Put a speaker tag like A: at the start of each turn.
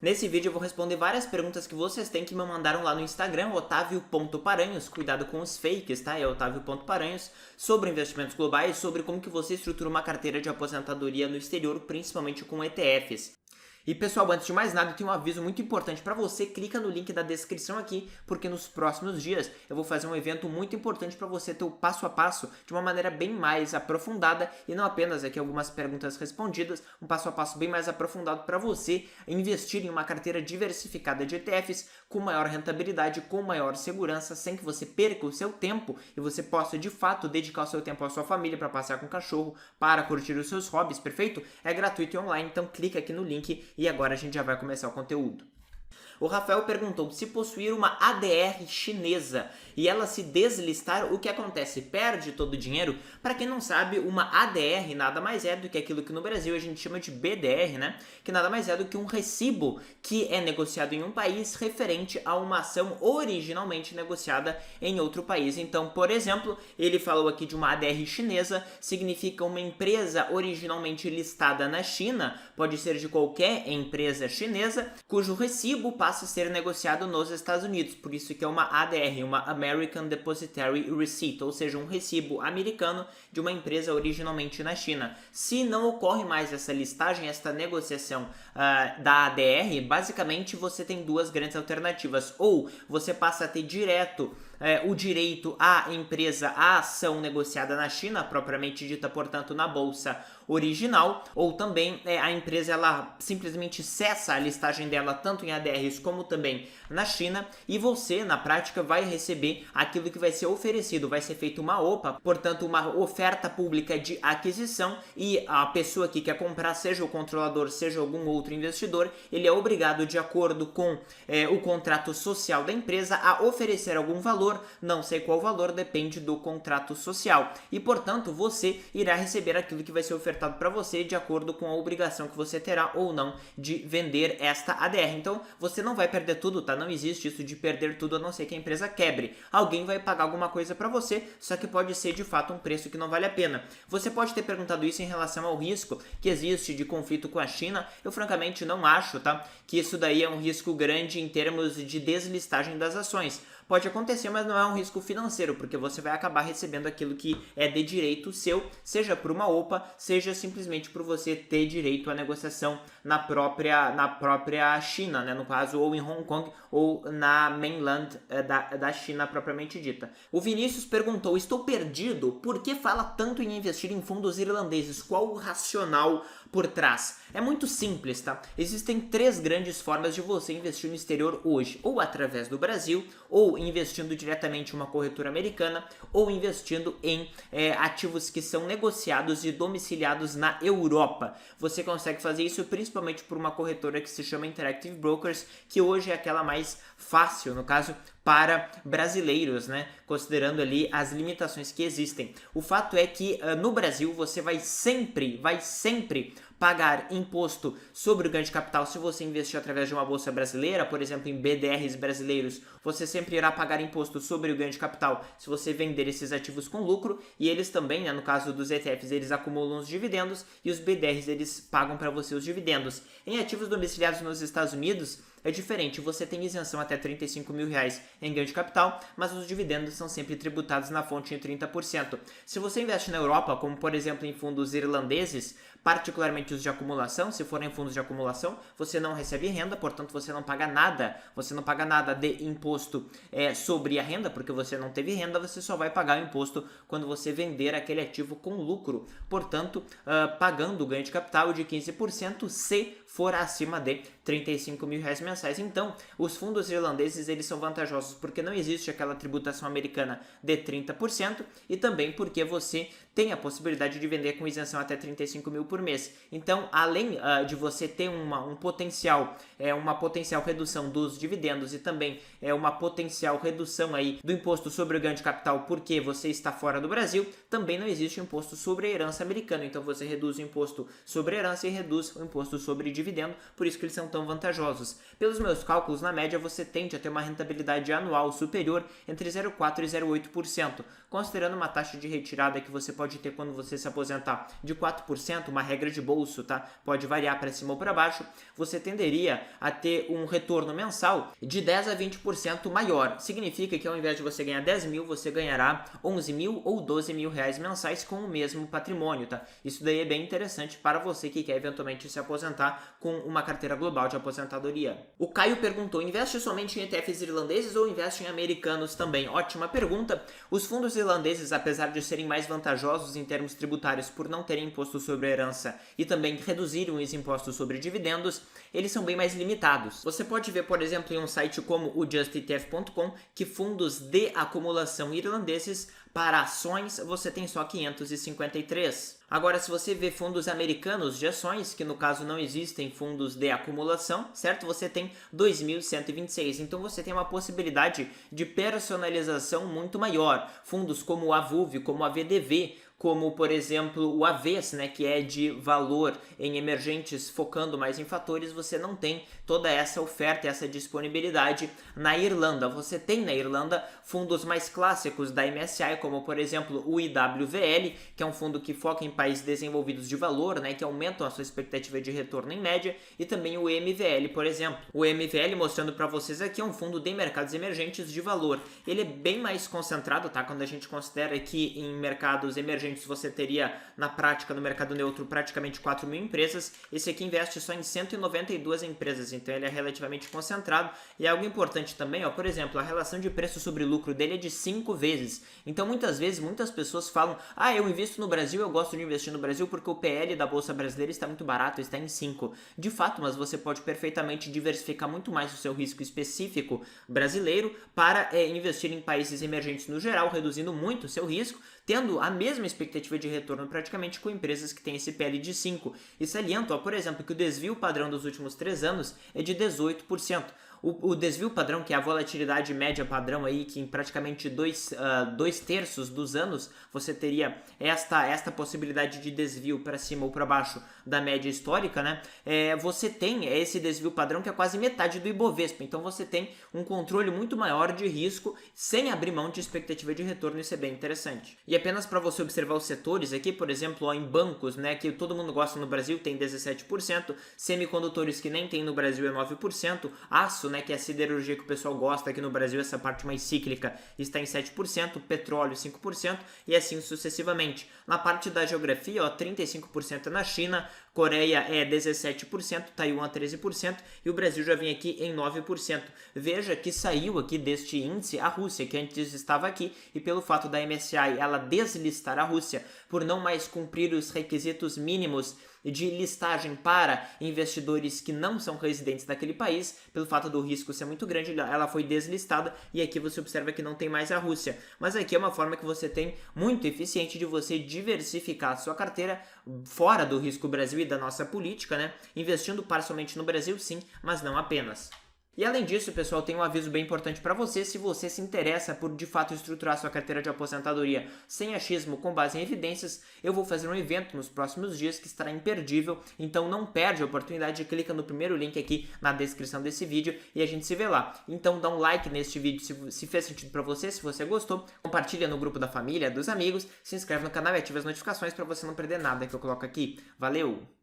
A: Nesse vídeo eu vou responder várias perguntas que vocês têm que me mandaram lá no Instagram, otavio.paranhos, cuidado com os fakes, tá? É otavio.paranhos, sobre investimentos globais, sobre como que você estrutura uma carteira de aposentadoria no exterior, principalmente com ETFs. E pessoal, antes de mais nada, eu tenho um aviso muito importante para você. Clica no link da descrição aqui, porque nos próximos dias eu vou fazer um evento muito importante para você ter o passo a passo de uma maneira bem mais aprofundada e não apenas aqui algumas perguntas respondidas, um passo a passo bem mais aprofundado para você investir em uma carteira diversificada de ETFs com maior rentabilidade, com maior segurança, sem que você perca o seu tempo e você possa de fato dedicar o seu tempo à sua família, para passear com o cachorro, para curtir os seus hobbies, perfeito? É gratuito e online, então clica aqui no link. E agora a gente já vai começar o conteúdo. O Rafael perguntou: se possuir uma ADR chinesa e ela se deslistar, o que acontece? Perde todo o dinheiro? Para quem não sabe, uma ADR nada mais é do que aquilo que no Brasil a gente chama de BDR, né? Que nada mais é do que um recibo que é negociado em um país referente a uma ação originalmente negociada em outro país. Então, por exemplo, ele falou aqui de uma ADR chinesa, significa uma empresa originalmente listada na China, pode ser de qualquer empresa chinesa, cujo recibo passa a ser negociado nos Estados Unidos, por isso que é uma ADR, uma American Depositary Receipt, ou seja, um recibo americano de uma empresa originalmente na China. Se não ocorre mais essa listagem, esta negociação da ADR, basicamente você tem duas grandes alternativas: ou você passa a ter direto o direito à empresa, à ação negociada na China, propriamente dita, portanto, na bolsa original, ou também a empresa ela simplesmente cessa a listagem dela tanto em ADRs como também na China, e você, na prática, vai receber aquilo que vai ser oferecido, vai ser feita uma OPA, portanto, uma oferta pública de aquisição, e a pessoa que quer comprar, seja o controlador, seja algum outro investidor, ele é obrigado, de acordo com o contrato social da empresa, a oferecer algum valor, não sei qual valor, depende do contrato social, e portanto você irá receber aquilo que vai ser ofertado para você de acordo com a obrigação que você terá ou não de vender esta ADR. Então você não vai perder tudo, tá? Não existe isso de perder tudo, a não ser que a empresa quebre. Alguém vai pagar alguma coisa para você, só que pode ser de fato um preço que não vale a pena. Você pode ter perguntado isso em relação ao risco que existe de conflito com a China. Eu francamente não acho, tá, que isso daí é um risco grande em termos de deslistagem das ações. Pode acontecer, mas não é um risco financeiro, porque você vai acabar recebendo aquilo que é de direito seu, seja por uma OPA, seja simplesmente por você ter direito à negociação na própria China, né? No caso, ou em Hong Kong, ou na mainland da China propriamente dita. O Vinícius perguntou: estou perdido, por que fala tanto em investir em fundos irlandeses? Qual o racional por trás? É muito simples, tá? Existem três grandes formas de você investir no exterior hoje: ou através do Brasil, ou investindo diretamente em uma corretora americana, ou investindo em ativos que são negociados e domiciliados na Europa. Você consegue fazer isso principalmente por uma corretora que se chama Interactive Brokers, que hoje é aquela mais fácil, no caso, para brasileiros, né? Considerando ali as limitações que existem. O fato é que no Brasil você vai sempre pagar imposto sobre o ganho de capital se você investir através de uma bolsa brasileira, por exemplo, em BDRs brasileiros. Você sempre irá pagar imposto sobre o ganho de capital se você vender esses ativos com lucro, e eles também, né, no caso dos ETFs, eles acumulam os dividendos, e os BDRs eles pagam para você os dividendos. Em ativos domiciliados nos Estados Unidos é diferente, você tem isenção até R$35 mil em ganho de capital, mas os dividendos são sempre tributados na fonte em 30%. Se você investe na Europa, como por exemplo em fundos irlandeses, particularmente os de acumulação, se forem fundos de acumulação, você não recebe renda, portanto você não paga nada de imposto sobre a renda, porque você não teve renda, você só vai pagar o imposto quando você vender aquele ativo com lucro, portanto, pagando o ganho de capital de 15% se for acima de R$35 mil mensais. Então, os fundos irlandeses eles são vantajosos porque não existe aquela tributação americana de 30%, e também porque você tem a possibilidade de vender com isenção até 35 mil por mês. Então, além de você ter uma potencial redução dos dividendos e também uma potencial redução aí do imposto sobre o ganho de capital porque você está fora do Brasil, também não existe imposto sobre a herança americana. Então, você reduz o imposto sobre a herança e reduz o imposto sobre dividendo, por isso que eles são tão vantajosos. Pelos meus cálculos, na média, você tende a ter uma rentabilidade anual superior entre 0,4% e 0,8%, considerando uma taxa de retirada que você pode ter quando você se aposentar de 4%, uma regra de bolso, tá? Pode variar para cima ou para baixo. Você tenderia a ter um retorno mensal de 10 a 20% maior. Significa que ao invés de você ganhar 10 mil, você ganhará 11 mil ou 12 mil reais mensais com o mesmo patrimônio, tá? Isso daí é bem interessante para você que quer eventualmente se aposentar com uma carteira global de aposentadoria. O Caio perguntou, investe somente em ETFs irlandeses ou investe em americanos também? Ótima pergunta. Os fundos irlandeses, apesar de serem mais vantajosos em termos tributários por não terem imposto sobre a herança e também reduzirem os impostos sobre dividendos, eles são bem mais limitados. Você pode ver, por exemplo, em um site como o justetf.com que fundos de acumulação irlandeses para ações você tem só 553. Agora, se você vê fundos americanos de ações, que no caso não existem fundos de acumulação, certo? Você tem 2.126. Então você tem uma possibilidade de personalização muito maior. Fundos como o AVUV, como a VDV, como, por exemplo, o AVES, né, que é de valor em emergentes focando mais em fatores, você não tem toda essa oferta, essa disponibilidade na Irlanda. Você tem na Irlanda fundos mais clássicos da MSCI, como, por exemplo, o IWVL, que é um fundo que foca em países desenvolvidos de valor, né, que aumentam a sua expectativa de retorno em média, e também o MVL, por exemplo. O MVL, mostrando para vocês aqui, é um fundo de mercados emergentes de valor. Ele é bem mais concentrado, tá? Quando a gente considera que em mercados emergentes você teria, na prática, no mercado neutro, praticamente 4 mil empresas. Esse aqui investe só em 192 empresas, então ele é relativamente concentrado. E algo importante também, ó, por exemplo, a relação de preço sobre lucro dele é de 5 vezes. Então, muitas vezes, muitas pessoas falam, eu invisto no Brasil, eu gosto de investir no Brasil porque o PL da Bolsa Brasileira está muito barato, está em 5. De fato, mas você pode perfeitamente diversificar muito mais o seu risco específico brasileiro para investir em países emergentes no geral, reduzindo muito o seu risco, tendo a mesma expectativa de retorno praticamente com empresas que têm esse PL de 5. E saliento, por exemplo, que o desvio padrão dos últimos 3 anos é de 18%. O desvio padrão, que é a volatilidade média padrão aí, que em praticamente 2/3 dos anos você teria esta possibilidade de desvio para cima ou para baixo da média histórica, né? Você tem esse desvio padrão que é quase metade do Ibovespa. Então você tem um controle muito maior de risco sem abrir mão de expectativa de retorno. Isso é bem interessante. E apenas para você observar os setores aqui, por exemplo, em bancos, né, que todo mundo gosta no Brasil, tem 17%, semicondutores que nem tem no Brasil é 9%, aço, né, que é a siderurgia que o pessoal gosta aqui no Brasil, essa parte mais cíclica, está em 7%, petróleo 5% e assim sucessivamente. Na parte da geografia, 35% é na China, Coreia é 17%, Taiwan 13% e o Brasil já vem aqui em 9%. Veja que saiu aqui deste índice a Rússia, que antes estava aqui, e pelo fato da MSCI ela deslistar a Rússia por não mais cumprir os requisitos mínimos de listagem para investidores que não são residentes daquele país, pelo fato do risco ser muito grande, ela foi deslistada e aqui você observa que não tem mais a Rússia. Mas aqui é uma forma que você tem muito eficiente de você diversificar a sua carteira fora do risco Brasil e da nossa política, né? Investindo parcialmente no Brasil, sim, mas não apenas. E além disso, pessoal, tem um aviso bem importante para você. Se você se interessa por, de fato, estruturar sua carteira de aposentadoria sem achismo, com base em evidências, eu vou fazer um evento nos próximos dias que estará imperdível. Então não perde a oportunidade, clica no primeiro link aqui na descrição desse vídeo e a gente se vê lá. Então dá um like neste vídeo se fez sentido para você, se você gostou. Compartilha no grupo da família, dos amigos, se inscreve no canal e ativa as notificações para você não perder nada que eu coloco aqui. Valeu!